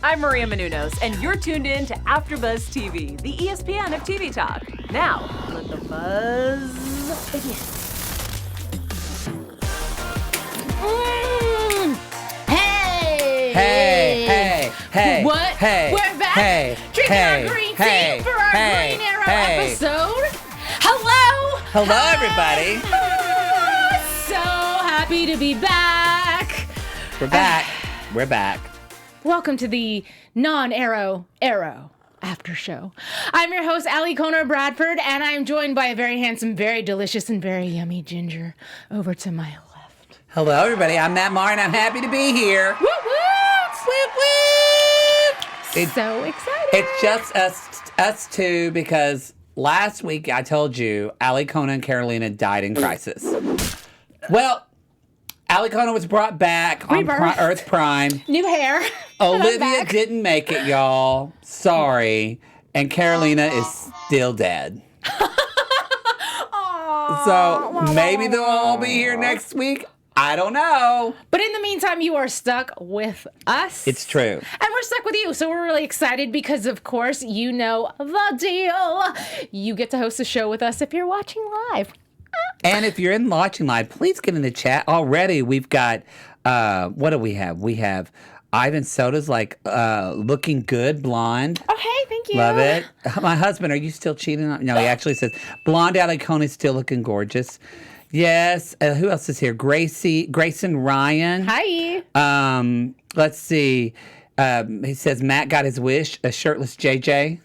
I'm Maria Menounos, and you're tuned in to AfterBuzz TV, the ESPN of TV talk. Now, let the buzz begin. Hey! What? Hey! We're back Hey! drinking Hey! our green Hey! tea for our Hey! Green Arrow Hey! episode. Hello! Hello, Hi. everybody! So happy to be back. We're back. We're back. Welcome to the non-Arrow after show. I'm your host, Alikona Bradford, and I'm joined by a very handsome, very delicious, and very yummy ginger over to my left. Hello, everybody. I'm Matt Marr, and I'm happy to be here. Woo woo! Whoop, whoop. So excited. It's just us two because last week I told you Alikona and Carolina died in crisis. Well, Alikona was brought back on Earth Prime. New hair. Olivia didn't make it, y'all. Sorry. And Carolina is still dead. So maybe they'll all be here next week. I don't know. But in the meantime, you are stuck with us. It's true. And we're stuck with you. So we're really excited because, of course, you know the deal. You get to host a show with us if you're watching live. And if you're in watching live, please get in the chat. Already, we've got, what do we have? We have Ivan Soda's looking good, blonde. Oh, hey, thank you. Love it. My husband, are you still cheating on? No, he actually says, blonde Alikona is still looking gorgeous. Yes. Who else is here? Grayson Ryan. Hi. Let's see. He says Matt got his wish. A shirtless JJ.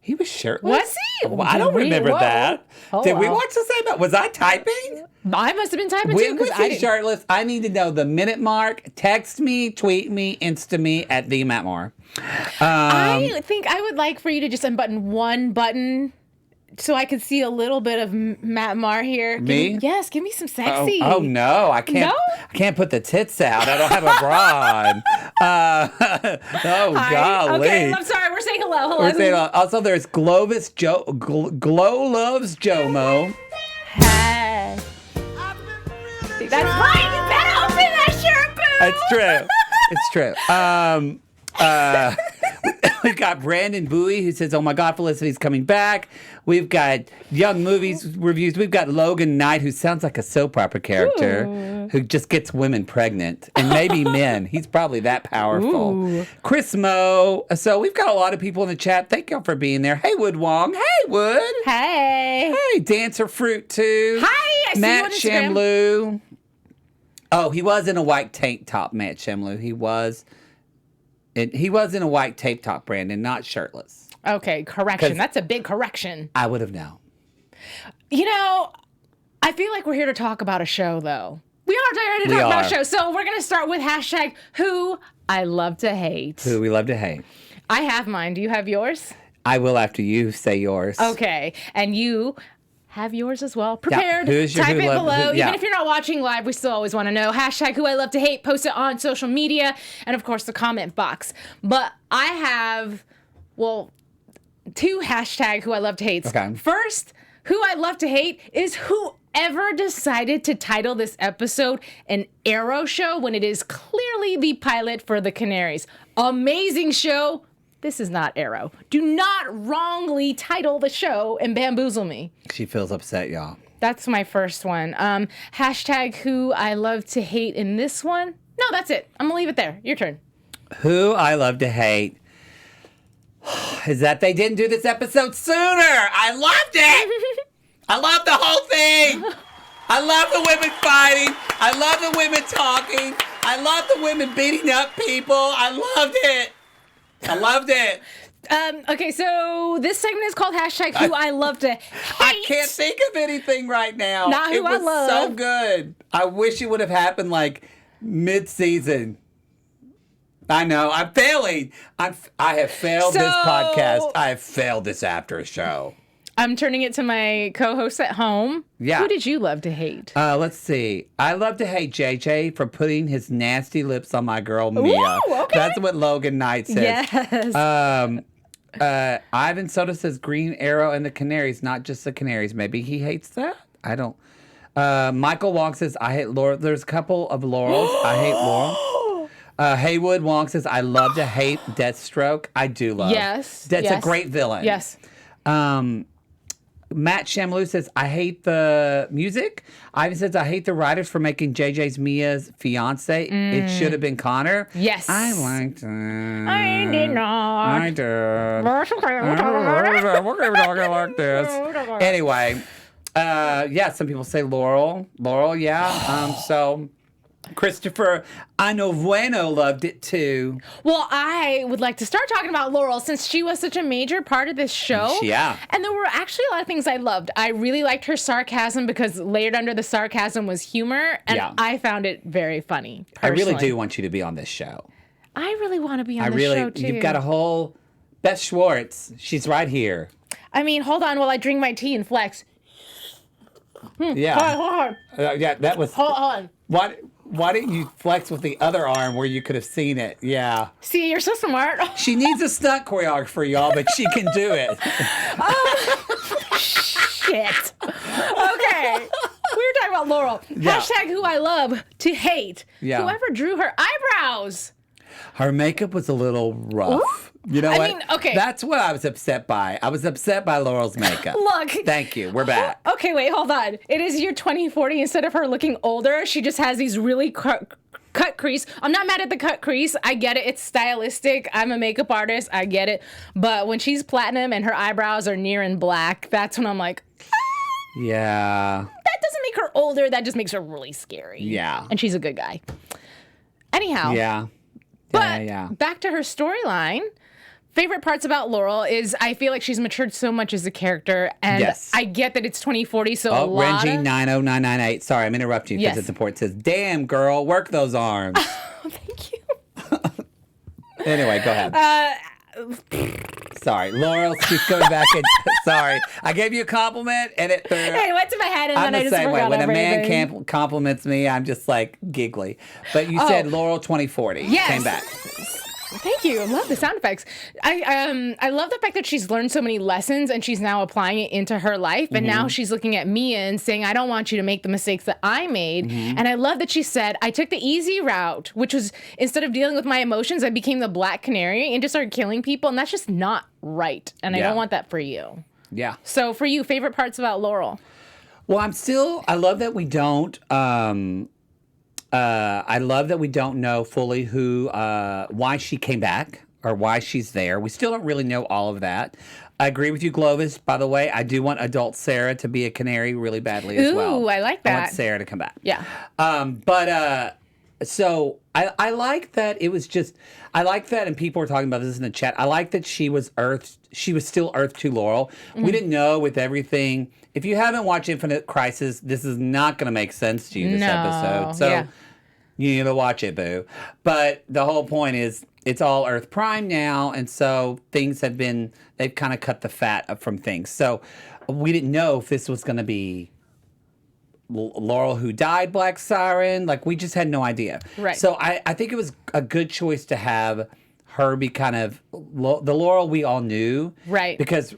He was shirtless. Was he? Well, I don't remember that. Oh, Did we wow. watch the same? Was I typing? I must have been typing When too. was he shirtless? I need to know the minute mark. Text me, tweet me, Insta me at the Matt Marr. I think I would like for you to just unbutton one button so I could see a little bit of Matt Marr here. Me? Yes, give me some sexy. Oh no, I can't. No? I can't put the tits out. I don't have a bra on. Oh Hi. golly. Okay, I'm sorry. We're saying hello. Hello. We're saying, also, there's Glow Loves Jomo. Hey. That's right. You better open that shirt, boo. That's true. It's true. We've got Brandon Bowie who says, "Oh my God, Felicity's coming back." We've got Young Movies reviews. We've got Logan Knight, who sounds like a soap opera character, who just gets women pregnant and maybe men. He's probably that powerful. Ooh. Chris Moe. So we've got a lot of people in the chat. Thank y'all for being there. Hey, Wood Wong. Hey, Wood. Hey. Hey, Dancer Fruit too. Hi. I see Matt you on Instagram. Shamloo. Oh, he was in a white tank top, Matt Shamloo. He was in a white tank top, Brandon, not shirtless. Okay, correction. That's a big correction. I would have known. You know, I feel like we're here to talk about a show, though. We are here to talk about a show. So we're going to start with hashtag Who I Love to Hate. Who we love to hate. I have mine. Do you have yours? I will after you say yours. Okay. And you have yours as well. Prepared. Yeah. Who's your Type who it love- below. who- yeah. Even if you're not watching live, we still always want to know. Hashtag Who I Love to Hate. Post it on social media. And, of course, the comment box. But I have, two hashtag Who I Love to Hates. Okay. First, Who I Love to Hate is whoever decided to title this episode an Arrow show when it is clearly the pilot for the Canaries. Amazing show. This is not Arrow. Do not wrongly title the show and bamboozle me. She feels upset, y'all. That's my first one. Hashtag Who I Love to Hate in this one. No, that's it. I'm going to leave it there. Your turn. Who I love to hate is that they didn't do this episode sooner. I loved it. I love the whole thing. I love the women fighting. I love the women talking. I love the women beating up people. I loved it. I loved it. Okay, so this segment is called hashtag Who I Love to Hate. I can't think of anything right now. Not who it was I love. so good. I wish it would have happened like mid-season. I know. I'm failing. I have failed this podcast. I have failed this after show. I'm turning it to my co-hosts at home. Yeah. Who did you love to hate? Let's see. I love to hate JJ for putting his nasty lips on my girl Mia. Ooh, okay. That's what Logan Knight says. Yes. Ivan Soda says Green Arrow and the Canaries, not just the Canaries. Maybe he hates that. I don't. Michael Wong says I hate Laurel. There's a couple of Laurels. I hate Laurel. Haywood Wong says, I love to hate Deathstroke. I do love. Yes. That's a great villain. Yes. Matt Shamlou says, I hate the music. Ivan says, I hate the writers for making JJ's Mia's fiance. It should have been Connor. Yes. I liked it. I did not. I did. We're talking like this. Anyway, some people say Laurel. Laurel, yeah. So Christopher Bueno loved it too. Well, I would like to start talking about Laurel since she was such a major part of this show. Yeah. And there were actually a lot of things I loved. I really liked her sarcasm because layered under the sarcasm was humor, and I found it very funny. Personally. I really do want you to be on this show. I really want to be on this show too. You've got a whole Beth Schwartz. She's right here. I mean, hold on while I drink my tea and flex. Yeah. Hold on. Yeah, that was. Hold on. Why didn't you flex with the other arm where you could have seen it? Yeah. See, you're so smart. She needs a stunt choreographer, y'all, but she can do it. Shit. Okay. We were talking about Laurel. Yeah. Hashtag who I love to hate. Yeah. Whoever drew her eyebrows. Her makeup was a little rough. Ooh. You know what? mean, okay. That's what I was upset by. I was upset by Laurel's makeup. Look. Thank you. We're back. Okay, wait, hold on. It is year 2040. Instead of her looking older, she just has these really cut crease. I'm not mad at the cut crease. I get it. It's stylistic. I'm a makeup artist. I get it. But when she's platinum and her eyebrows are near in black, that's when I'm like, yeah. that doesn't make her older. That just makes her really scary. Yeah. And she's a good guy. Anyhow. Yeah. But back to her storyline. Favorite parts about Laurel is I feel like she's matured so much as a character, and I get that it's 2040, so a lot Renji of... 90998. Sorry, I'm interrupting you because it's important. It says, damn, girl, work those arms. Thank you. Anyway, go ahead. Sorry, Laurel, she's coming back and sorry. I gave you a compliment and it went to my head and I'm then I the just same forgot way. When everything. a man compliments me, I'm just like giggly. But you said Laurel 2040 came back. Thank you. I love the sound effects. I love the fact that she's learned so many lessons and she's now applying it into her life. And now she's looking at Mia and saying, I don't want you to make the mistakes that I made. And I love that she said, I took the easy route, which was instead of dealing with my emotions, I became the Black Canary and just started killing people. And that's just not right. And I don't want that for you. Yeah. So for you, favorite parts about Laurel? Well, I love that we don't, I love that we don't know fully why she came back or why she's there. We still don't really know all of that. I agree with you, Glovis. By the way, I do want adult Sarah to be a canary really badly as well. Ooh, I like that. I want Sarah to come back. Yeah. So I like that it was just, I like that, and people were talking about this in the chat. I like that she was still Earth 2 Laurel. We didn't know with everything. If you haven't watched Infinite Crisis, this is not going to make sense to you this episode. So you need to watch it, boo. But the whole point is it's all Earth Prime now, and so they've kind of cut the fat up from things. So we didn't know if this was going to be Laurel who died, Black Siren. Like, we just had no idea. Right. So I think it was a good choice to have her be kind of the Laurel we all knew. Right. Because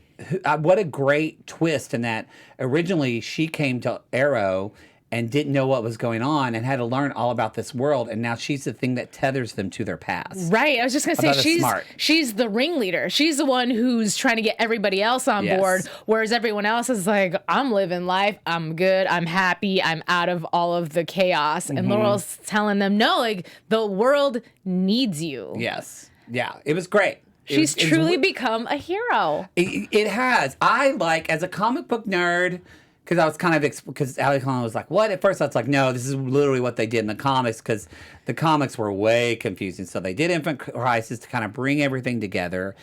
what a great twist in that originally she came to Arrow and didn't know what was going on and had to learn all about this world. And now she's the thing that tethers them to their past. Right. I was just going to say, she's the ringleader. She's the one who's trying to get everybody else on board, whereas everyone else is like, I'm living life. I'm good. I'm happy. I'm out of all of the chaos. And Laurel's telling them, no, like, the world needs you. Yes. Yeah. It was great. She's truly become a hero. It has. I like, as a comic book nerd, because I was kind of, because Alikona was like, what? At first I was like, no, this is literally what they did in the comics, because the comics were way confusing. So they did Infinite Crisis to kind of bring everything together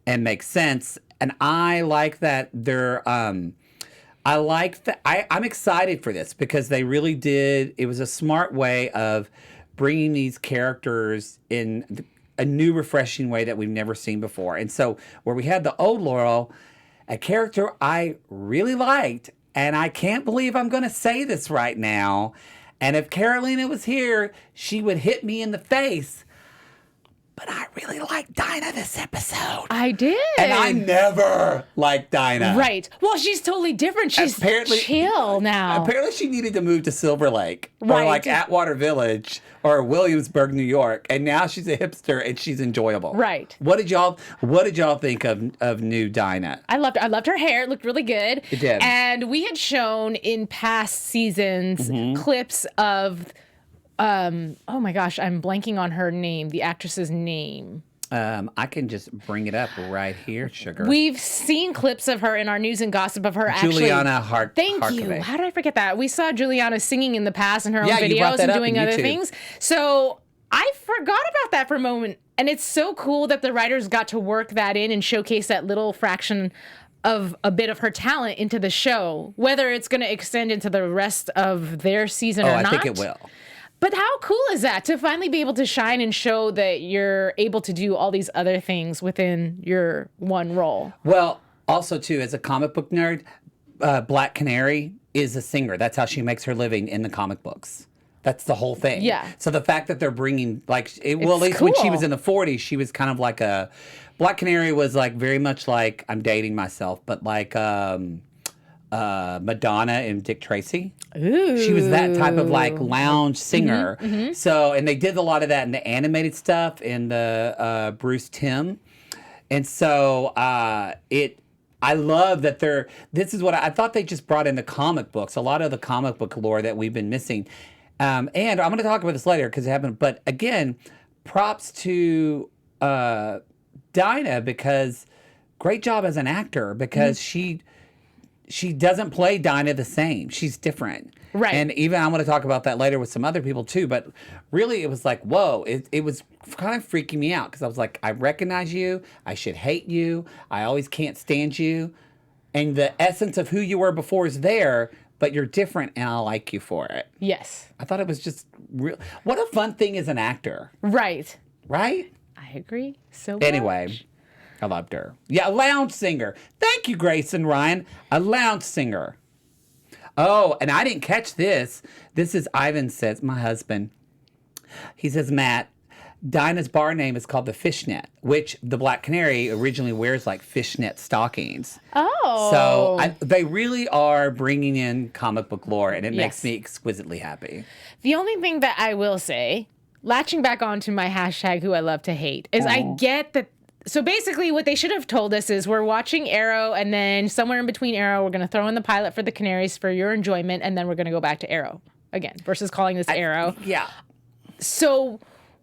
and make sense. And I like that I'm excited for this because they really did. It was a smart way of bringing these characters in a new, refreshing way that we've never seen before. And so where we had the old Laurel, a character I really liked, and I can't believe I'm going to say this right now, and if Carolina was here, she would hit me in the face, but I really liked Dinah this episode. I did. And I never liked Dinah. Right. Well, she's totally different. She's chill now. Apparently she needed to move to Silver Lake or Right. like Atwater Village or Williamsburg, New York. And now she's a hipster and she's enjoyable. Right. What did y'all think of new Dinah? I loved her hair. It looked really good. It did. And we had shown in past seasons clips of oh my gosh, I'm blanking on her name, the actress's name. I can just bring it up right here, sugar. We've seen clips of her in our news and gossip of her Juliana Thank Harkavy. you. How did I forget that? We saw Juliana singing in the past in her own Yeah, you brought videos that and up doing on other YouTube. things. So I forgot about that for a moment. And it's so cool that the writers got to work that in and showcase that little fraction of a bit of her talent into the show. Whether it's going to extend into the rest of their season or not. I think it will. But how cool is that to finally be able to shine and show that you're able to do all these other things within your one role? Well, also, too, as a comic book nerd, Black Canary is a singer. That's how she makes her living in the comic books. That's the whole thing. Yeah. So the fact that they're bringing, like, at least when she was in the 40s, she was kind of like a... Black Canary was, like, very much like, I'm dating myself, but like Madonna and Dick Tracy. Ooh. She was that type of, like, lounge singer. So, and they did a lot of that in the animated stuff in the Bruce Timm. And so I love that this is what I thought they just brought in the comic books, a lot of the comic book lore that we've been missing. And I'm going to talk about this later because it happened. But again, props to Dinah because great job as an actor because she doesn't play Dinah the same. She's different. Right. And even I'm going to talk about that later with some other people too. But really, it was like, whoa, it was kind of freaking me out because I was like, I recognize you. I should hate you. I always can't stand you. And the essence of who you were before is there, but you're different and I like you for it. Yes. I thought it was just real. What a fun thing as an actor. Right. Right? I agree so much. Anyway. I loved her. Yeah, a lounge singer. Thank you, Grace and Ryan. A lounge singer. Oh, and I didn't catch this. This is Ivan says, my husband. He says, Matt, Dinah's bar name is called the Fishnet, which the Black Canary originally wears like fishnet stockings. Oh. So they really are bringing in comic book lore, and it makes Yes. me exquisitely happy. The only thing that I will say, latching back onto my hashtag who I love to hate, is I get that. So basically what they should have told us is we're watching Arrow and then somewhere in between Arrow, we're going to throw in the pilot for the Canaries for your enjoyment. And then we're going to go back to Arrow again versus calling this Arrow. Yeah. So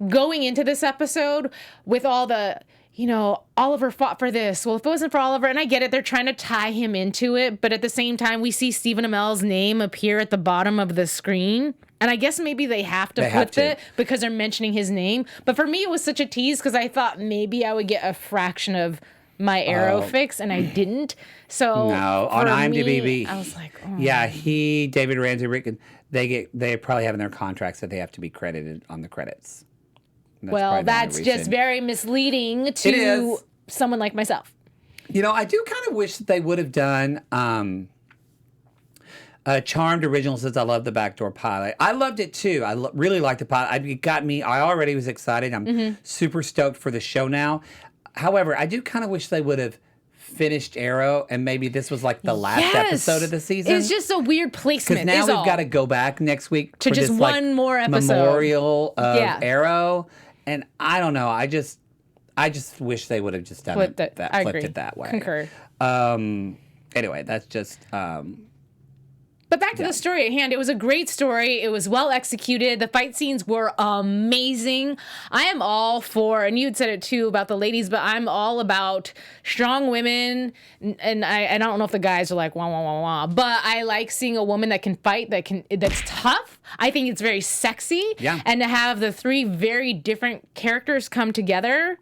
going into this episode with all the, Oliver fought for this. Well, if it wasn't for Oliver, and I get it, they're trying to tie him into it. But at the same time, we see Stephen Amell's name appear at the bottom of the screen. And I guess maybe they have to put it because they're mentioning his name. But for me, it was such a tease because I thought maybe I would get a fraction of my Arrow fix, and I didn't. So no, on IMDb, I was like, oh. Yeah, David Ramsey, Rick, they probably have in their contracts that they have to be credited on the credits. That's just very misleading to someone like myself. I do kind of wish that they would have done. Charmed Original says, I love the backdoor pilot. I loved it too. I really liked the pilot. It got me. I already was excited. I'm super stoked for the show now. However, I do kind of wish they would have finished Arrow and maybe this was like the last episode of the season. It's just a weird placement. Because now we've got to go back next week to for just this, one more episode. Memorial of Arrow. And I don't know. I just wish they would have just done flipped it that way. Concur. Anyway, that's just. But back to the story at hand. It was a great story. It was well executed. The fight scenes were amazing. I am all for, and you had said it too about the ladies, but I'm all about strong women. And I don't know if the guys are like, wah, wah, wah, wah. But I like seeing a woman that can fight, that's tough. I think it's very sexy. Yeah. And to have the three very different characters come together,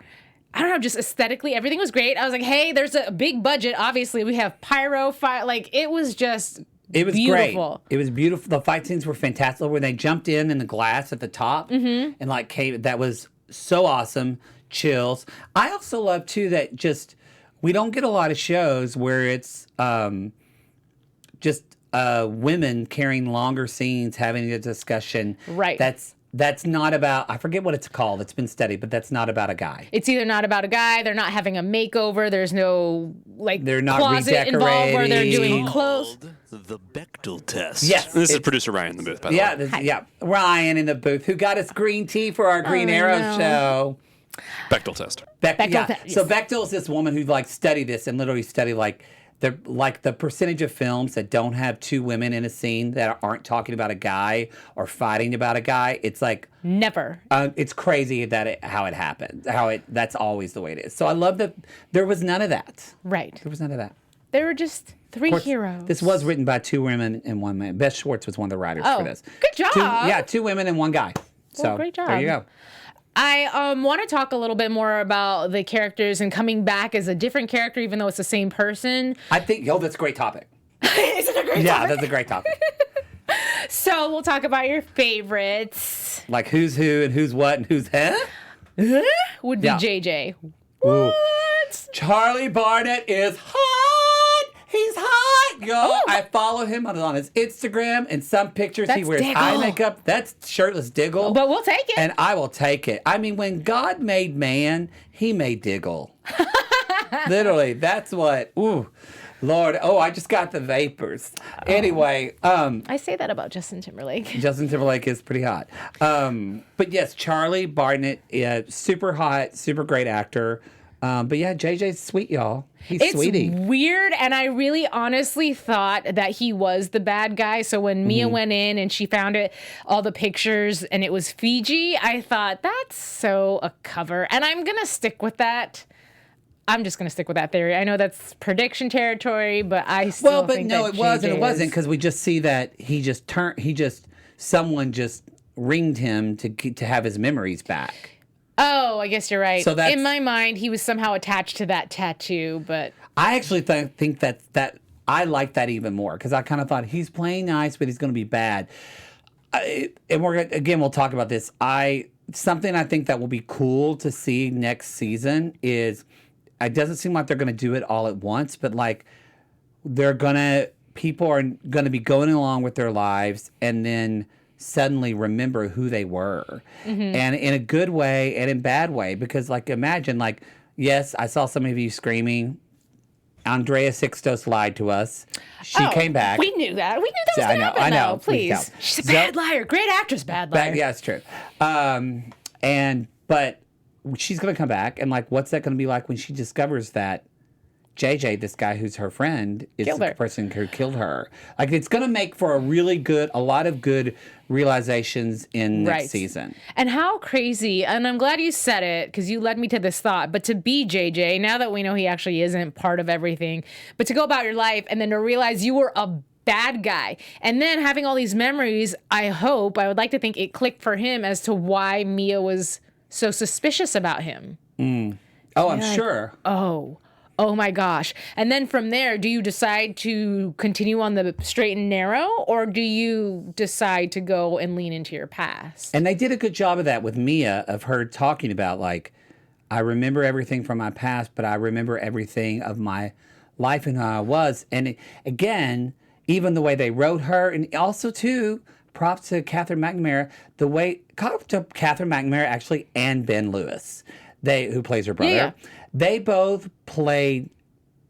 I don't know, just aesthetically, everything was great. I was like, hey, there's a big budget. Obviously, we have pyro, fire. Like, it was just... It was beautiful. Great. It was beautiful. The fight scenes were fantastic. When they jumped in the glass at the top and like came, that was so awesome. Chills. I also love too that just we don't get a lot of shows where it's just women carrying longer scenes, having a discussion. Right. That's that's not about, I forget what it's called. It's been studied, but that's not about a guy. It's either not about a guy, they're not having a makeover, there's no they're not closet involved where they're doing clothes. The Bechdel test. Yes. This is producer Ryan in the booth, by the way. Yeah, Ryan in the booth, who got us green tea for our Green Arrow show. Bechdel test. So Bechdel is this woman who like studied this and literally studied like the percentage of films that don't have two women in a scene that aren't talking about a guy or fighting about a guy. It's like Never. It's crazy that how it happens. That's always the way it is. So I love that there was none of that. Right. There was none of that. There were just three heroes. This was written by two women and one man. Beth Schwartz was one of the writers for this. Good job. Two women and one guy. So great job. There you go. I want to talk a little bit more about the characters and coming back as a different character, even though it's the same person. I think, that's a great topic. Is it a great topic? Yeah, that's a great topic. So we'll talk about your favorites. Like who's who and who's what and who's Would be JJ. Ooh. What? Charlie Barnett is hot. He's hot, yo. I follow him on his Instagram, and some pictures he wears eye makeup. That's shirtless Diggle. But we'll take it. And I will take it. I mean, when God made man, he made Diggle. Literally, that's what. Ooh, Lord. Oh, I just got the vapors. Anyway, I say that about Justin Timberlake. Justin Timberlake is pretty hot. But yes, Charlie Barnett, super hot, super great actor. But yeah, JJ's sweet, y'all. He's sweetie. It's weird, and I really honestly thought that he was the bad guy. So when Mia went in and she found all the pictures, and it was Fiji, I thought, that's so a cover. And I'm going to stick with that. I'm just going to stick with that theory. I know that's prediction territory, but I still think that it wasn't, because we just see that someone just ringed him to have his memories back. Oh, I guess you're right. So in my mind, he was somehow attached to that tattoo, but I actually think that I like that even more, because I kind of thought he's playing nice, but he's going to be bad. And we'll talk about this. Something I think that will be cool to see next season is, it doesn't seem like they're going to do it all at once, but like people are going to be going along with their lives and then suddenly remember who they were, and in a good way and in bad way, because like imagine, like, yes, I saw some of you screaming Andrea Sixtos lied to us. She came back. We knew that. We knew that was going to happen. I know. Please. She's a bad liar. Great actress, bad liar. Yeah, it's true. But she's going to come back, and like, what's that going to be like when she discovers that JJ, this guy who's her friend, is the person who killed her? Like, it's going to make for a lot of good realizations in next season. And how crazy, and I'm glad you said it, because you led me to this thought, but to be JJ, now that we know he actually isn't part of everything, but to go about your life and then to realize you were a bad guy, and then having all these memories, I would like to think it clicked for him as to why Mia was so suspicious about him. Oh, I'm sure. Oh my gosh. And then from there, do you decide to continue on the straight and narrow, or do you decide to go and lean into your past? And they did a good job of that with Mia, of her talking about, like, I remember everything from my past, but I remember everything of my life and how I was. And again, even the way they wrote her, and also, too, props to Catherine McNamara, actually, and Ben Lewis, who plays her brother. Yeah. They both played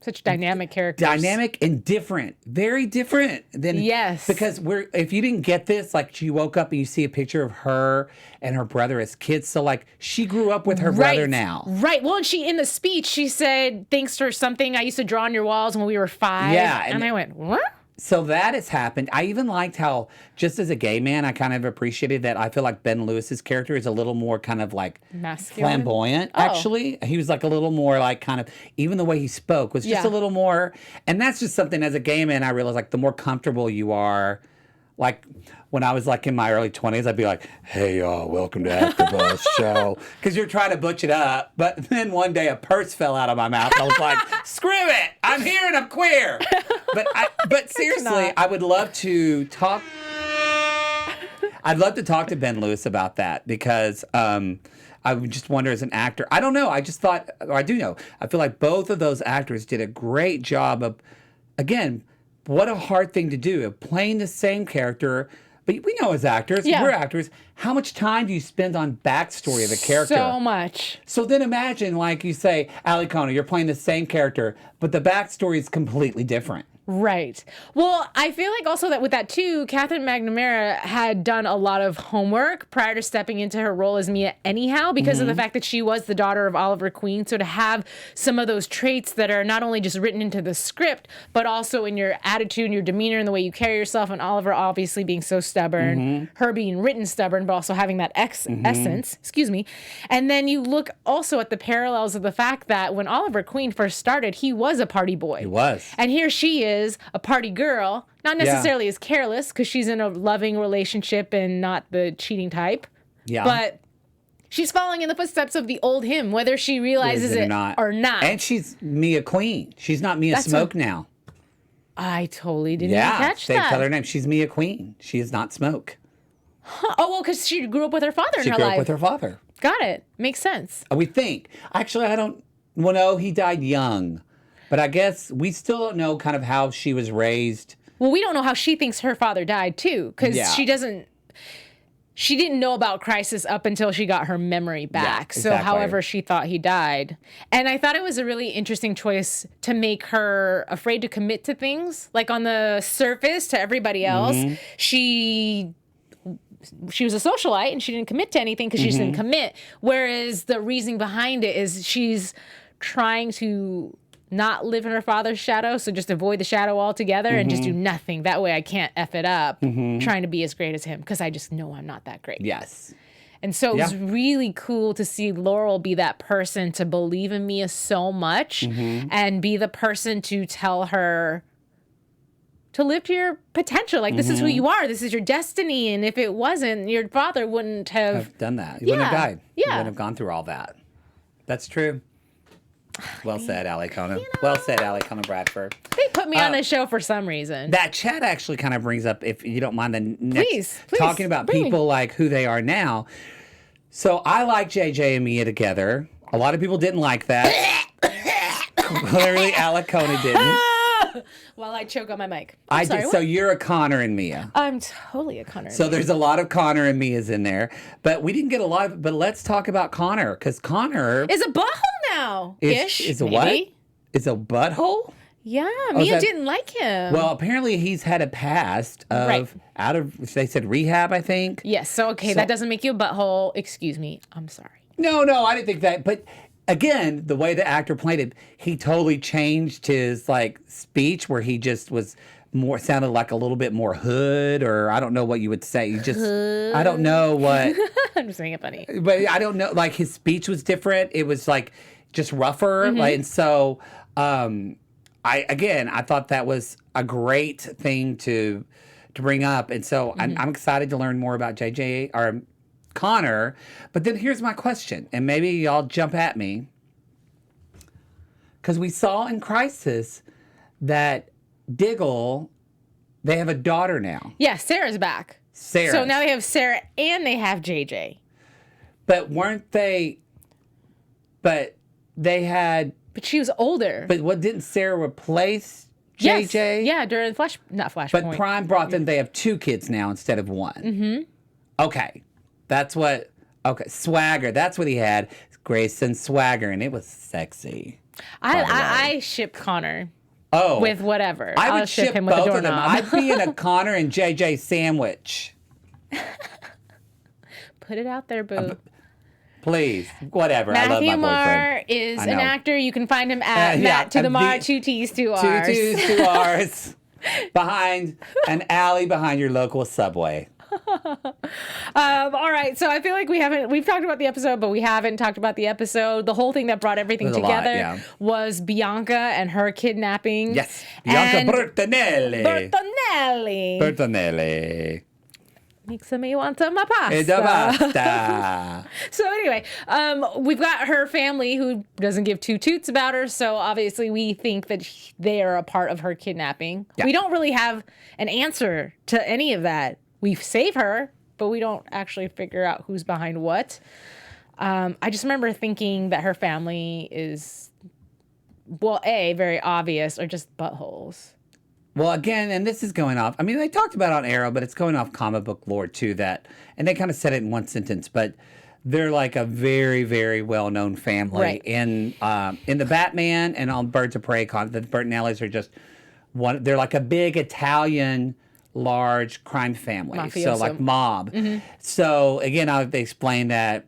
such dynamic characters. Dynamic and different. Very different. Yes. Because if you didn't get this, like, she woke up and you see a picture of her and her brother as kids. So, like, she grew up with her brother now. Right. Well, and in the speech, she said, thanks for something I used to draw on your walls when we were 5. Yeah. And I went, what? So that has happened. I even liked how, just as a gay man, I kind of appreciated that. I feel like Ben Lewis's character is a little more kind of like masculine, flamboyant, actually. He was like a little more like kind of, even the way he spoke was just a little more, and that's just something as a gay man, I realized, like, the more comfortable you are. Like, when I was like in my early 20s, I'd be like, hey, y'all, welcome to AfterBuzz show. Because you're trying to butch it up. But then one day a purse fell out of my mouth. I was like, screw it. I'm here and I'm queer. But seriously, I would love to talk. I'd love to talk to Ben Lewis about that, because I would just wonder, as an actor, I don't know. I just thought, or I do know, I feel like both of those actors did a great job of, again, what a hard thing to do, of playing the same character, But we know as actors, we're actors, how much time do you spend on backstory of a character? So much. So then imagine, like you say, Alikona, you're playing the same character, but the backstory is completely different. Right. Well, I feel like also that with that too, Catherine McNamara had done a lot of homework prior to stepping into her role as Mia anyhow, because of the fact that she was the daughter of Oliver Queen. So to have some of those traits that are not only just written into the script, but also in your attitude and your demeanor and the way you carry yourself, and Oliver obviously being so stubborn, her being written stubborn, but also having that essence, And then you look also at the parallels of the fact that when Oliver Queen first started, he was a party boy. He was. And here she is, a party girl, not necessarily as careless because she's in a loving relationship and not the cheating type. Yeah. But she's following in the footsteps of the old him, whether she realizes it or not. And she's Mia Queen. She's not Mia Smoke now. I totally didn't even catch they that. tell her name. She's Mia Queen. She is not Smoke. Huh. Oh, well, because she grew up with her father in She her grew life. up with her father. Got it. Makes sense. We think. Actually, I don't. Well, no, he died young. But I guess we still don't know kind of how she was raised. Well, we don't know how she thinks her father died, too, because she didn't know about Crisis up until she got her memory back. Yeah, So however she thought he died. And I thought it was a really interesting choice to make her afraid to commit to things. Like on the surface to everybody else, she was a socialite and she didn't commit to anything because she just didn't commit. Whereas the reasoning behind it is she's trying to not live in her father's shadow, so just avoid the shadow altogether and just do nothing. That way I can't F it up trying to be as great as him because I just know I'm not that great. Yes. And so it was really cool to see Laurel be that person to believe in Mia so much and be the person to tell her to live to your potential. Like, this is who you are. This is your destiny. And if it wasn't, your father wouldn't have done that. He wouldn't have died. Yeah. He wouldn't have gone through all that. That's true. Well said, Alikona. Well said, Alikona Bradford. They put me on this show for some reason. That chat actually kind of brings up, if you don't mind, the next Please, talking about people like who they are now. So I like JJ and Mia together. A lot of people didn't like that. Clearly, Alikona didn't. While I choke on my mic. I Sorry, did. what? So you're a Connor and Mia. I'm totally a Connor. So there's a lot of Connor and Mia's in there, but we didn't get a lot of. But let's talk about Connor, because Connor is a butthole now. Is a what? Is a butthole? Yeah, Mia didn't like him. Well, apparently he's had a past of out of. They said rehab, I think. Yes. So that doesn't make you a butthole. Excuse me. I'm sorry. No, I didn't think that, but. Again, the way the actor played it, he totally changed his speech where he just was sounded like a little bit more hood, or I don't know what you would say. I don't know what. I'm just saying it funny. But I don't know, his speech was different. It was just rougher. And so I thought that was a great thing to bring up. And so I'm excited to learn more about JJ or Connor, but then here's my question, and maybe y'all jump at me, because we saw in Crisis that Diggle, they have a daughter now. Yeah, Sarah's back. So now they have Sarah and they have JJ. But weren't they? But they had. But she was older. But what, didn't Sarah replace JJ? Yes. Yeah, during not Flashpoint. But Prime brought them. They have 2 kids now instead of 1. Okay. That's what, Swagger, that's what he had, Grayson Swagger, and it was sexy. I ship Connor. Oh. With whatever. I would ship him both with a of them. doorknob. I'd be in a Connor and JJ sandwich. Put it out there, boo. Please, whatever. I love Matthew my Marr boyfriend. is an actor. You can find him at Matt to the Marr, 2 T's, 2 R's. 2 T's, 2 R's. Behind an alley behind your local Subway. All right, so I feel like we've talked about the episode, but we haven't talked about the episode. The whole thing that brought everything together was Bianca and her kidnapping. Yes, Bianca Bertonelli. Bertonelli. Makes me want some pasta. So anyway, we've got her family who doesn't give 2 toots about her, so obviously we think that they are a part of her kidnapping. Yeah. We don't really have an answer to any of that. We save her, but we don't actually figure out who's behind what. I just remember thinking that her family is, well, very obvious, or just buttholes. Well, again, and this is going off. I mean, they talked about it on Arrow, but it's going off comic book lore too. And they kind of said it in one sentence, but they're like a very, very well-known family in the Batman and on Birds of Prey. The Bertinellis are just one. They're like a big Italian, large crime family. Mafioso. So like mob. So again, they explained that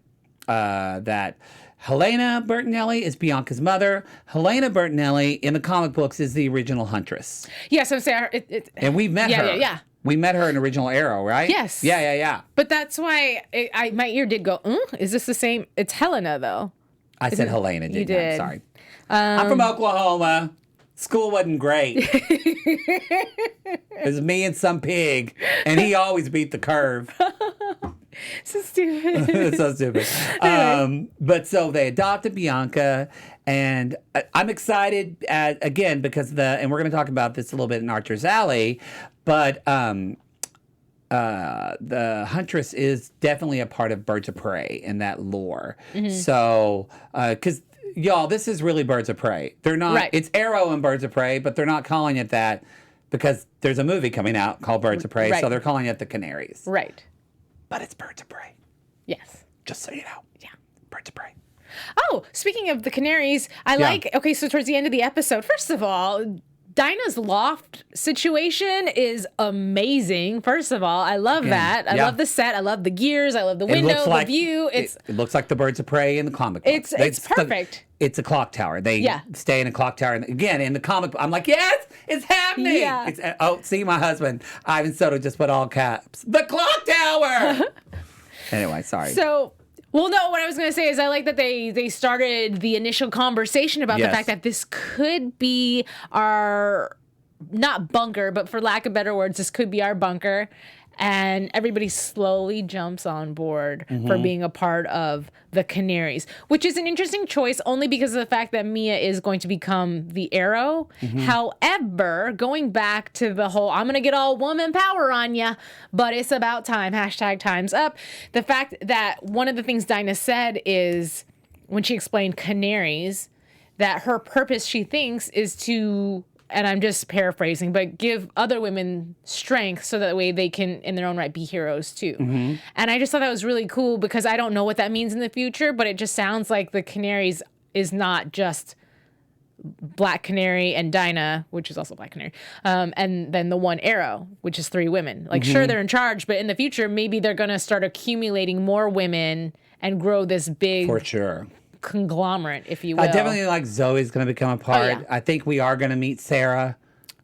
Helena Bertinelli is Bianca's mother. Helena Bertinelli in the comic books is the original Huntress. Yes, I'm saying and we've met her. Yeah. We met her in original Arrow, right? Yes. Yeah. But that's why my ear did go, is this the same? It's Helena, though. I said Helena, didn't I? did. Sorry. I'm from Oklahoma. School wasn't great. It was me and some pig, and he always beat the curve. So stupid. So stupid. But so they adopted Bianca, and I'm excited again because and we're going to talk about this a little bit in Archer's Alley, but the Huntress is definitely a part of Birds of Prey in that lore. So, because y'all, this is really Birds of Prey. They're not. Right. It's Arrow and Birds of Prey, but they're not calling it that because there's a movie coming out called Birds of Prey, so they're calling it the Canaries. Right. But it's Birds of Prey. Yes. Just so you know. Yeah. Birds of Prey. Oh, speaking of the Canaries, so towards the end of the episode, first of all, Dinah's loft situation is amazing. First of all, I love that. I love the set. I love the gears. I love the window, the view. It looks like the Birds of Prey in the comic book. It's perfect. It's a clock tower. They stay in a clock tower. And again, in the comic book, I'm like, yes, it's happening. Yeah. See, my husband, Ivan Soto, just put all caps. The clock tower. Anyway, sorry. So, well, no, what I was going to say is I like that they started the initial conversation about the fact that this could be our, not bunker, but for lack of better words, this could be our bunker. And everybody slowly jumps on board for being a part of the Canaries, which is an interesting choice only because of the fact that Mia is going to become the Arrow. However, going back to the whole, I'm going to get all woman power on ya, but it's about time, #time's up. The fact that one of the things Dinah said is when she explained Canaries, that her purpose, she thinks, is to, and I'm just paraphrasing, but give other women strength so that way they can, in their own right, be heroes too. And I just thought that was really cool because I don't know what that means in the future, but it just sounds like the Canaries is not just Black Canary and Dinah, which is also Black Canary, and then the one Arrow, which is 3 women. Like, sure, they're in charge, but in the future, maybe they're going to start accumulating more women and grow this big... For sure. Conglomerate, if you will. I definitely like Zoe's going to become a part. I think we are going to meet Sarah,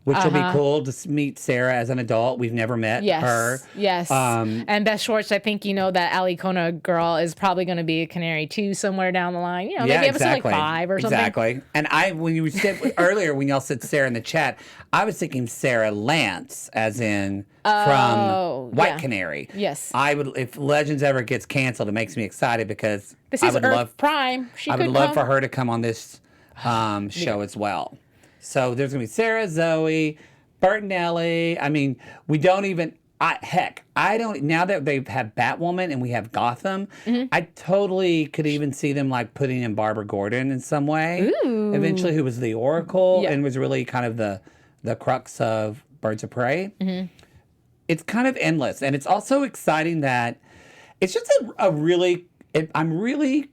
which will be cool to meet Sarah as an adult. We've never met her. Yes. And Beth Schwartz, I think you know that Alikona girl is probably going to be a Canary too somewhere down the line. You know, maybe episode like 5 or something. Exactly. And when you said earlier, when y'all said Sarah in the chat, I was thinking Sarah Lance, as in from White Canary. Yes. I would, if Legends ever gets canceled, it makes me excited because this is Earth Prime. I would love for her to come on this show as well. So there's going to be Sarah, Zoe, Bertinelli. I mean, we don't even... now that they have Batwoman and we have Gotham, I totally could even see them like putting in Barbara Gordon in some way. Ooh. Eventually, who was the Oracle and was really kind of the crux of Birds of Prey. It's kind of endless. And it's also exciting that it's just I'm really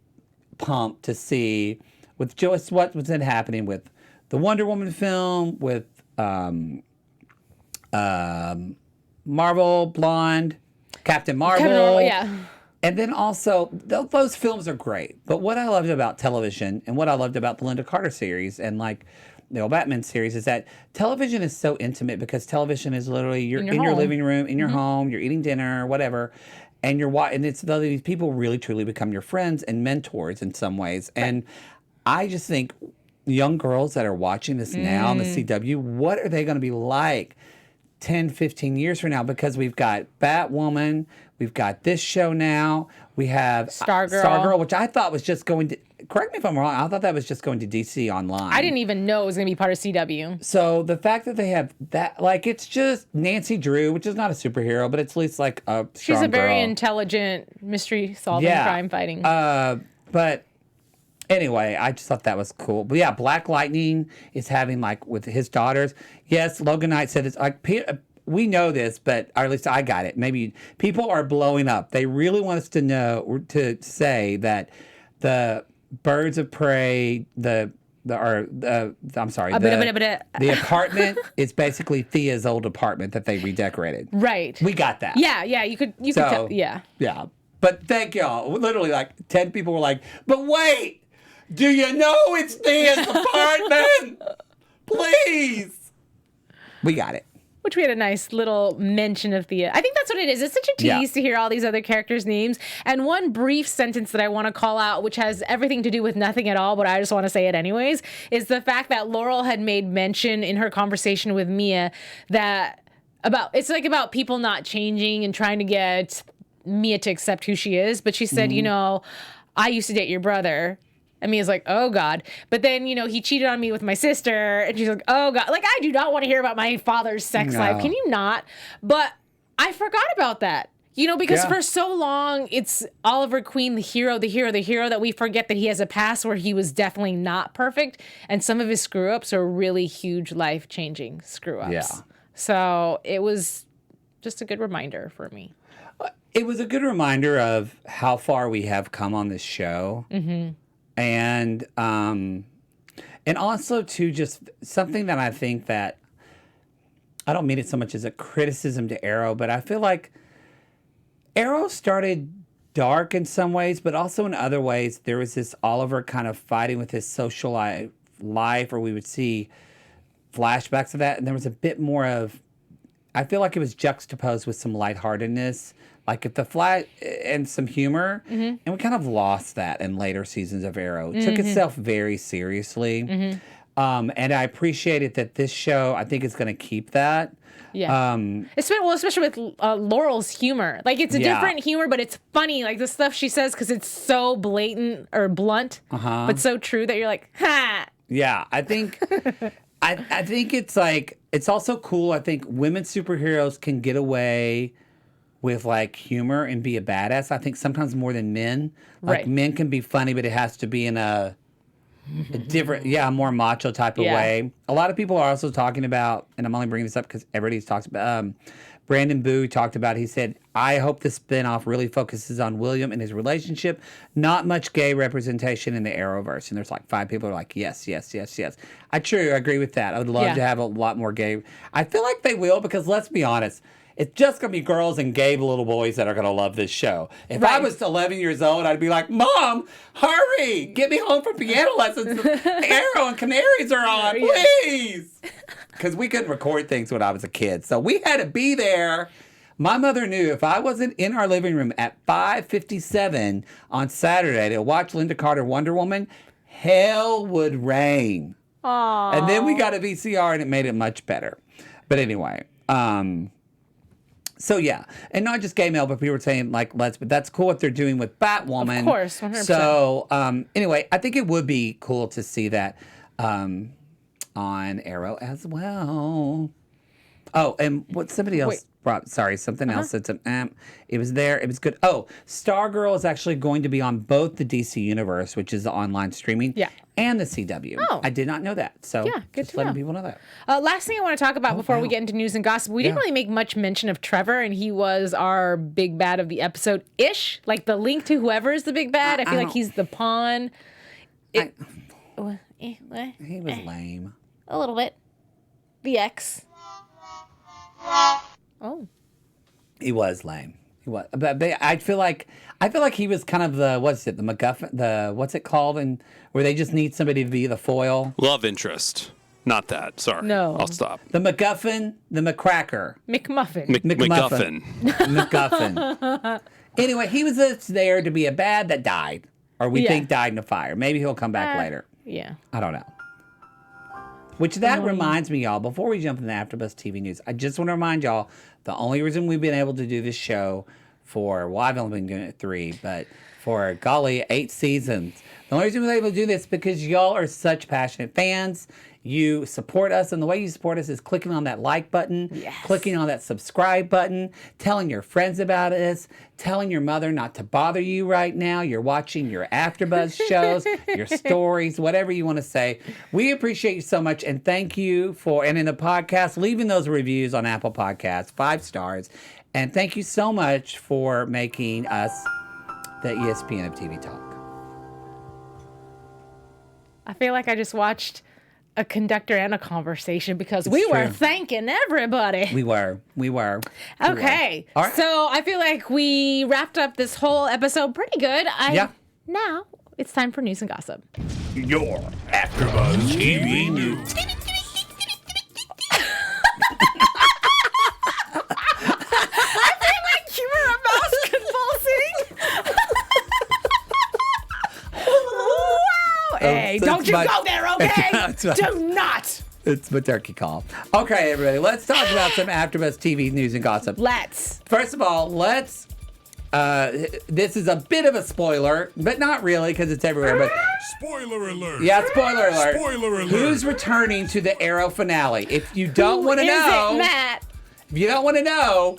pumped to see with just what was happening with the Wonder Woman film, with Marvel, Blonde, Captain Marvel. And then also, those films are great. But what I loved about television and what I loved about the Linda Carter series and like the old Batman series is that television is so intimate because television is literally you're in your living room, in your home, you're eating dinner, whatever. And it's these people really truly become your friends and mentors in some ways. Right. And I just think young girls that are watching this now on the CW, what are they going to be like 10, 15 years from now? Because we've got Batwoman, we've got this show now, we have Stargirl, which I thought was just going to, correct me if I'm wrong, I thought that was just going to DC Online. I didn't even know it was going to be part of CW. So the fact that they have that, like, it's just Nancy Drew, which is not a superhero, but it's at least like a strong She's a very girl. Intelligent mystery solving, crime fighting. But Anyway, I just thought that was cool. But yeah, Black Lightning is having like with his daughters. Yes, Logan Knight said it's like we know this, but or at least I got it. Maybe people are blowing up. They really want us to know say that the Birds of Prey, the apartment is basically Thea's old apartment that they redecorated. Right. We got that. Yeah, you could tell, yeah. Yeah. But thank y'all. Literally like 10 people were like, but wait. Do you know it's Thea's apartment? Please. We got it. Which we had a nice little mention of Thea. I think that's what it is. It's such a tease to hear all these other characters' names. And one brief sentence that I want to call out, which has everything to do with nothing at all, but I just want to say it anyways, is the fact that Laurel had made mention in her conversation with Mia that about people not changing and trying to get Mia to accept who she is. But she said, I used to date your brother. And Mia's like, oh, God. But then, he cheated on me with my sister. And she's like, oh, God. Like, I do not want to hear about my father's sex life. Can you not? But I forgot about that. Because for so long, it's Oliver Queen, the hero, that we forget that he has a past where he was definitely not perfect. And some of his screw-ups are really huge life-changing screw-ups. Yeah. So it was just a good reminder for me. It was a good reminder of how far we have come on this show. Mm-hmm. And also, too, just something that I think that, I don't mean it so much as a criticism to Arrow, but I feel like Arrow started dark in some ways, but also in other ways, there was this Oliver kind of fighting with his social life, or we would see flashbacks of that, and there was a bit more of, I feel like it was juxtaposed with some lightheartedness, like if the and some humor, and we kind of lost that in later seasons of Arrow. It took itself very seriously, and I appreciated that this show, I think, is going to keep that. Yeah, especially with Laurel's humor. Like, it's a different humor, but it's funny. Like the stuff she says, because it's so blatant or blunt, but so true that you're like, ha. Yeah, I think. I think it's like, it's also cool. I think women superheroes can get away with like humor and be a badass. I think sometimes more than men. Like men can be funny, but it has to be in a different, more macho type of way. A lot of people are also talking about, and I'm only bringing this up because everybody's talks about, Brandon Boo talked about, he said, I hope the spinoff really focuses on William and his relationship. Not much gay representation in the Arrowverse. And there's like 5 people who are like, yes. I truly agree with that. I would love to have a lot more gay. I feel like they will, because let's be honest, it's just going to be girls and gay little boys that are going to love this show. If I was 11 years old, I'd be like, Mom, hurry, get me home from piano lessons. Arrow and Canaries are on, please. Because we couldn't record things when I was a kid. So we had to be there. My mother knew if I wasn't in our living room at 5:57 on Saturday to watch Linda Carter Wonder Woman, hell would rain. Aww. And then we got a VCR and it made it much better. But anyway, so yeah, and not just gay male, but people were saying like but that's cool what they're doing with Batwoman. Of course, 100%. So anyway, I think it would be cool to see that on Arrow as well. Oh, and what somebody else brought? Sorry, something else. It's it was there. It was good. Oh, Stargirl is actually going to be on both the DC Universe, which is the online streaming, and the CW. Oh, I did not know that. So good just letting people know that. Last thing I want to talk about before we get into news and gossip, we didn't really make much mention of Trevor, and he was our big bad of the episode ish. Like the link to whoever is the big bad. I feel like he's the pawn. He was lame. A little bit. The X. Oh, he was lame. He was, but I feel like he was kind of the the MacGuffin, what's it called, and where they just need somebody to be the foil. Love interest, not that. Sorry, no, I'll stop. The MacGuffin, the McCracker, McMuffin, McGuffin. Anyway, he was there to be a bad that died, or we think died in a fire. Maybe he'll come back later. Yeah, I don't know. Which that reminds me, y'all, before we jump into the AfterBuzz TV news, I just want to remind y'all, the only reason we've been able to do this show I've only been doing it 3, but for, golly, 8 seasons. The only reason we're able to do this is because y'all are such passionate fans. You support us, and the way you support us is clicking on that like button, clicking on that subscribe button, telling your friends about us, telling your mother not to bother you right now. You're watching your AfterBuzz shows, your stories, whatever you want to say. We appreciate you so much, and thank you for, and in the podcast, leaving those reviews on Apple Podcasts, 5 stars. And thank you so much for making us the ESPN of TV Talk. I feel like I just watched a conductor and a conversation because we were thanking everybody. We were. Okay. All right. So I feel like we wrapped up this whole episode pretty good. Now it's time for news and gossip. Your AfterBuzz TV News. I feel like you were a mouse convulsing. Wow. Hey, don't you go there, okay? Do not. It's my turkey call. Okay, everybody, let's talk about some AfterBuzz TV news and gossip. Let's. First of all, this is a bit of a spoiler, but not really because it's everywhere. But Spoiler alert. yeah, spoiler alert. Spoiler alert. Who's returning to the Arrow finale? If you don't want to Is know, it Matt? if you don't want to know,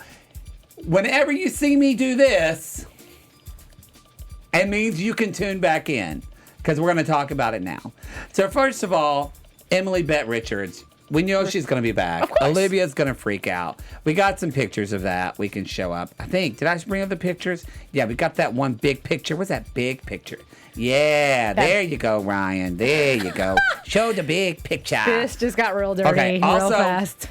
whenever you see me do this, it means you can tune back in because we're going to talk about it now. So first of all, Emily Bette Richards. We know she's going to be back. Olivia's going to freak out. We got some pictures of that we can show up. I think. Did I bring up the pictures? Yeah, we got that one big picture. What's that big picture? Yeah, there you go, Ryan. There you go. Show the big picture. This just got real dirty real also, fast.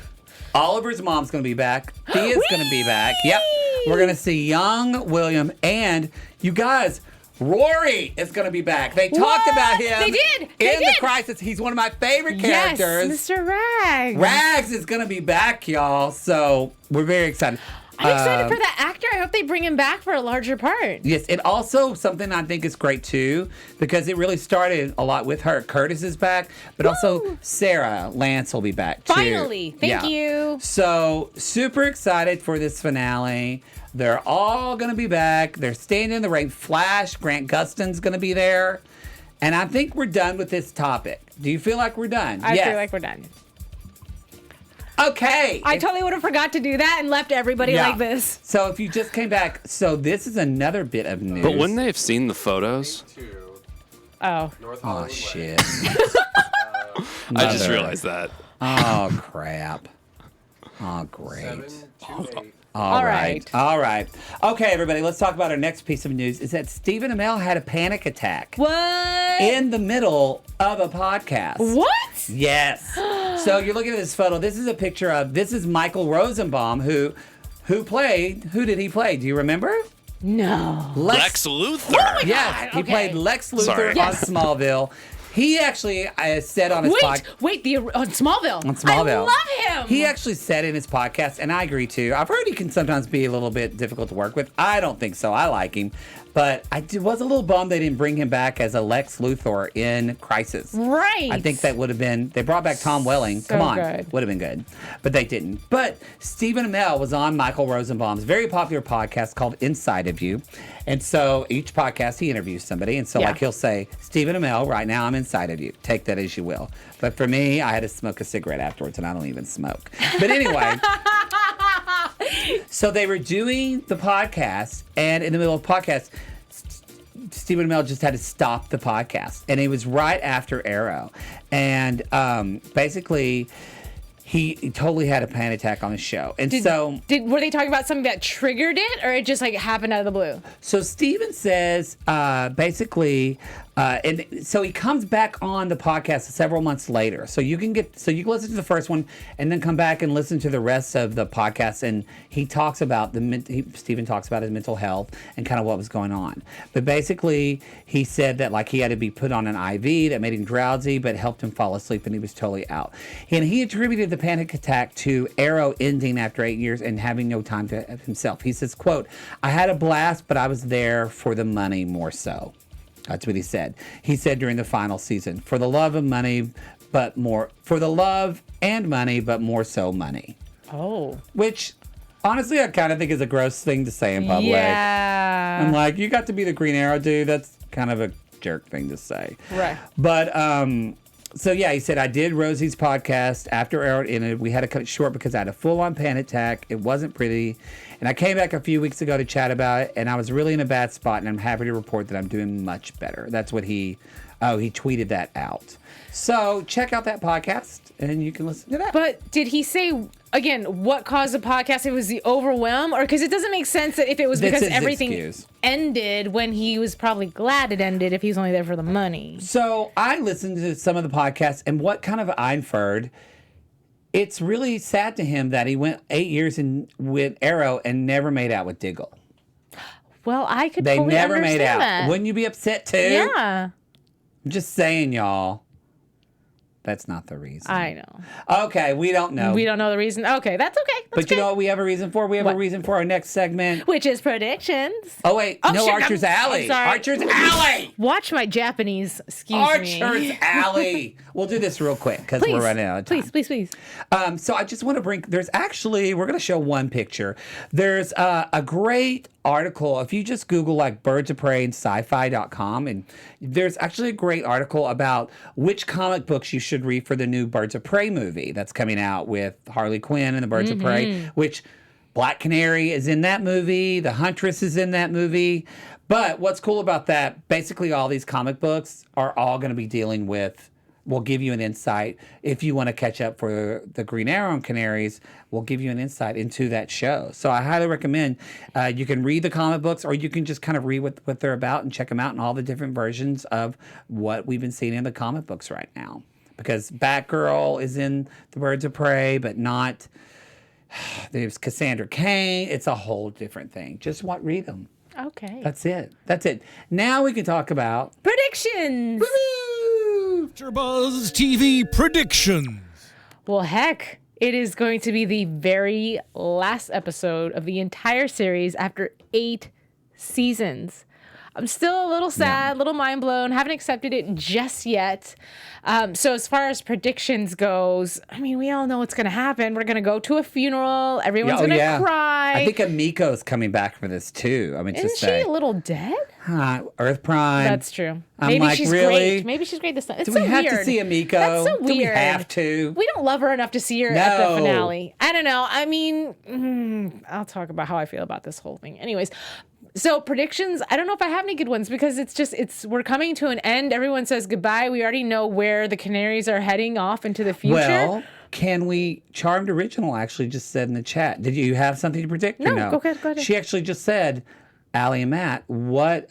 Oliver's mom's going to be back. Thea's going to be back. Yep. We're going to see young William. And you guys, Rory is going to be back. They talked about him They did. in The Crisis. He's one of my favorite characters. Yes, Mr. Rags. Rags is going to be back, y'all. So we're very excited. I'm excited for that actor. I hope they bring him back for a larger part. Yes, and also something I think is great too, because it really started a lot with her. Curtis is back, but also Sarah Lance will be back too. Finally. Thank you. So super excited for this finale. They're all going to be back. They're staying in the ring. Flash, Grant Gustin's going to be there. And I think we're done with this topic. Do you feel like we're done? I feel like we're done. Okay. I totally would have forgot to do that and left everybody like this. So if you just came back, so this is another bit of news. But wouldn't they have seen the photos? Oh. Oh, shit. I just realized that. Oh, crap. Oh, great. All right. All right. Okay, everybody, let's talk about our next piece of news is that Stephen Amell had a panic attack. What? In the middle of a podcast. What? Yes. So you're looking at this photo. This is a picture of, this is Michael Rosenbaum, who did he play? Do you remember? No. Lex Luthor. Yes, he Okay. played Lex Luthor Sorry. on Yes. Smallville. He actually said on his podcast. Wait, on Smallville. On Smallville. I love him. He actually said in his podcast, and I agree too. I've heard he can sometimes be a little bit difficult to work with. I don't think so. I like him. But I was a little bummed they didn't bring him back as a Lex Luthor in Crisis. Right. I think that would have been, they brought back Tom Welling. So Come on. good. Would have been good. But they didn't. But Stephen Amell was on Michael Rosenbaum's very popular podcast called Inside of You. And so each podcast he interviews somebody. And so Yeah. like he'll say, Stephen Amell, right now I'm inside of you. Take that as you will. But for me, I had to smoke a cigarette afterwards, and I don't even smoke. But anyway. So they were doing the podcast, and in the middle of the podcast, Stephen Amell just had to stop the podcast. And it was right after Arrow. And basically, he totally had a panic attack on the show. And were they talking about something that triggered it, or it just like happened out of the blue? So Stephen says, and so he comes back on the podcast several months later. So you can listen to the first one and then come back and listen to the rest of the podcast. And he talks about Stephen talks about his mental health and kind of what was going on. But basically, he said that like he had to be put on an IV that made him drowsy, but helped him fall asleep, and he was totally out. And he attributed the panic attack to Arrow ending after 8 years and having no time to himself. He says, quote, "I had a blast, but I was there for the money more so." That's what he said. He said during the final season, for the love and money, but more so money. Oh. Which honestly, I kind of think is a gross thing to say in public. Yeah. I'm like, you got to be the Green Arrow dude. That's kind of a jerk thing to say. Right. But, so yeah, he said, I did Rosie's podcast after Arrow ended. We had to cut it short because I had a full-on panic attack. It wasn't pretty. And I came back a few weeks ago to chat about it, and I was really in a bad spot, and I'm happy to report that I'm doing much better. That's what he tweeted that out. So check out that podcast, and you can listen to that. But did he say, again, what caused the podcast? It was the overwhelm? Or because it doesn't make sense that if it was because everything ended when he was probably glad it ended if he was only there for the money. So I listened to some of the podcasts, and what kind of I inferred, it's really sad to him that he went 8 years with Arrow and never made out with Diggle. Well, I could They totally never understand made out. that. Wouldn't you be upset too? Yeah. I'm just saying, y'all. That's not the reason. I know. Okay, we don't know. We don't know the reason. Okay, that's okay. But you know what we have a reason for? We have a reason for our next segment. Which is predictions. Oh, wait. Oh, no, shit, Archer's Alley. I'm sorry. Archer's Alley. Watch my Japanese. Excuse me. Archer's Alley. We'll do this real quick because we're running out of time. Please. So I just want to bring, we're going to show one picture. There's a great article. If you just Google like Birds of Prey and sci-fi.com, and there's actually a great article about which comic books you should read for the new Birds of Prey movie that's coming out with Harley Quinn and the Birds of Prey, which Black Canary is in that movie. The Huntress is in that movie. But what's cool about that, basically all these comic books are all going to be dealing with, we'll give you an insight. If you want to catch up for the Green Arrow and Canaries, we'll give you an insight into that show. So I highly recommend you can read the comic books, or you can just kind of read what they're about and check them out in all the different versions of what we've been seeing in the comic books right now. Because Batgirl is in the Birds of Prey, but not, there's Cassandra Cain. It's a whole different thing. Just read them. Okay. That's it. Now we can talk about predictions. AfterBuzz TV predictions. Well, heck, it is going to be the very last episode of the entire series after 8 seasons. I'm still a little sad, a little mind blown. Haven't accepted it just yet. So as far as predictions goes, I mean, we all know what's going to happen. We're going to go to a funeral. Everyone's going to cry. I think Amiko's coming back for this too. I mean, Isn't she a little dead? Earth Prime. That's true. I'm Maybe like, she's really? great. Maybe she's great this time. It's Do so we have weird. to see Amiko? That's so weird. Do we have to? We don't love her enough to see her at the finale. I don't know. I mean, I'll talk about how I feel about this whole thing. Anyways. So predictions, I don't know if I have any good ones because we're coming to an end. Everyone says goodbye. We already know where the Canaries are heading off into the future. Well, can we, Charmed Original actually just said in the chat, did you have something to predict? No, or no? Go ahead. She actually just said, Allie and Matt, what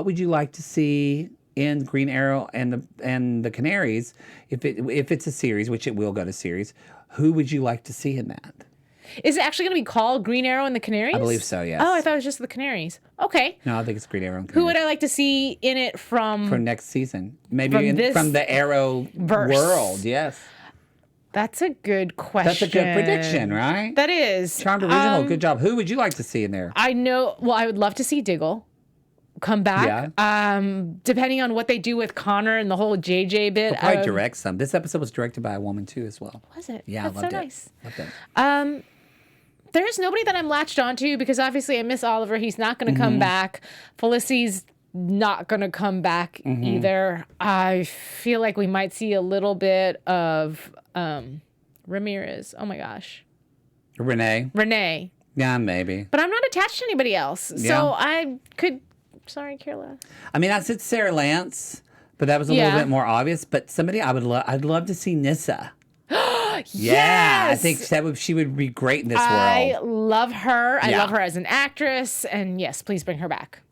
would you like to see in Green Arrow and the Canaries if it's a series, which it will go to series? Who would you like to see in that? Is it actually going to be called Green Arrow and the Canaries? I believe so, yes. Oh, I thought it was just the Canaries. Okay. No, I think it's Green Arrow and Canaries. Who would I like to see in it from next season? Maybe from the Arrow world, yes. That's a good question. That's a good prediction, right? That is. Charmed Original, good job. Who would you like to see in there? I know, well, I would love to see Diggle come back. Yeah. Depending on what they do with Connor and the whole JJ bit. We'll probably direct some. This episode was directed by a woman too as well. Was it? Yeah, That's I loved so it. nice. Loved it. There's nobody that I'm latched onto because obviously I miss Oliver. He's not going to come back. Felicity's not going to come back either. I feel like we might see a little bit of Ramirez. Oh my gosh. Renee. Yeah, maybe. But I'm not attached to anybody else. Yeah. So I could, sorry, Carla. I mean, I said Sarah Lance, but that was a little bit more obvious. But somebody I'd love to see Nyssa. Yeah, I think she would be great in this world. I love her. I love her as an actress. And yes, please bring her back.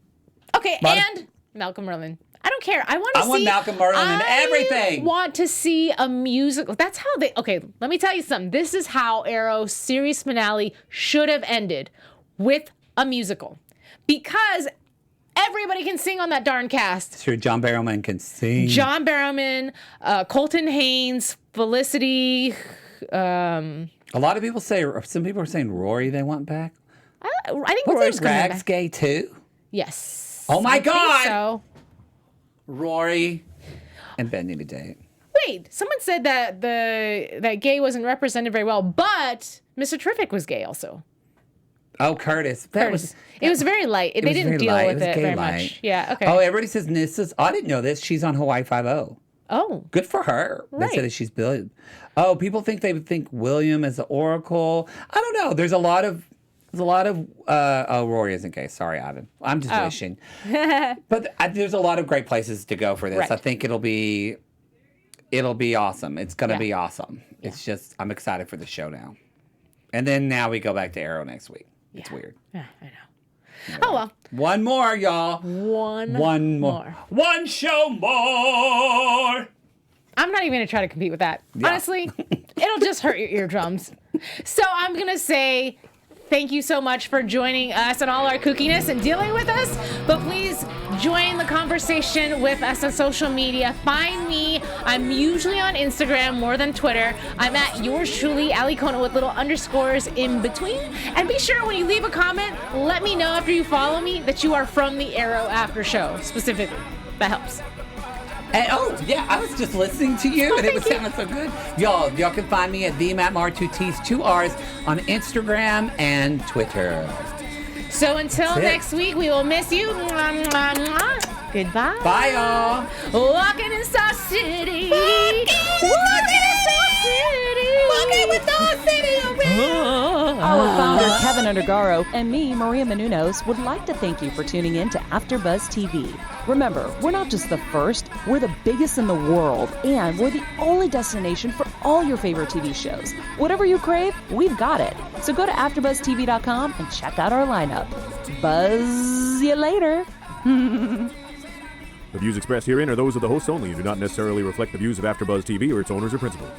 Okay, and Malcolm Merlyn. I don't care. I want Malcolm Merlyn in everything. I want to see a musical. That's how okay, let me tell you something. This is how Arrow's series finale should have ended, with a musical. Because everybody can sing on that darn cast. Sure, John Barrowman can sing. John Barrowman, Colton Haynes, Felicity. A lot of people some people are saying Rory they want back. I think Rory's Rags gay too. Yes. Oh my God. I think so. Rory and Ben need a date. Wait, someone said that that gay wasn't represented very well, but Mr. Terrific was gay also. Oh, Curtis. It was very light. They didn't deal with it very much. Yeah, okay. Oh, everybody says Nissa's. I didn't know this. She's on Hawaii Five-0. Oh. Good for her. Right. They said that she's brilliant. Oh, people think they would think William as the Oracle. I don't know. There's a lot of Rory isn't gay. Sorry, Ivan. I'm just wishing. But there's a lot of great places to go for this. Right. I think it'll be awesome. It's going to be awesome. Yeah. It's just, I'm excited for the show now. And then now we go back to Arrow next week. It's weird. Yeah, I know. Oh, well. One more, y'all. One more. One show more. I'm not even going to try to compete with that. Yeah. Honestly, it'll just hurt your eardrums. So I'm going to say thank you so much for joining us and all our kookiness and dealing with us. But please join the conversation with us on social media. Find me. I'm usually on Instagram more than Twitter. I'm at yours truly, Alikona, with little underscores in between. And be sure when you leave a comment, let me know after you follow me that you are from the Arrow After Show specifically. That helps. And, I was just listening to you, and it was sounding so good. Y'all can find me at Marr, 2 T's, 2 R's on Instagram and Twitter. So until next week, we will miss you. Mwah, mwah, mwah. Goodbye. Bye, y'all. Walking in Star City. Walking in Star City. Walking with Star City. Our founder, Keven Undergaro, and me, Maria Menounos, would like to thank you for tuning in to AfterBuzz TV. Remember, we're not just the first, we're the biggest in the world, and we're the only destination for all your favorite TV shows. Whatever you crave, we've got it. So go to AfterBuzzTV.com and check out our lineup. Buzz you later. The views expressed herein are those of the hosts only and do not necessarily reflect the views of AfterBuzz TV or its owners or principals.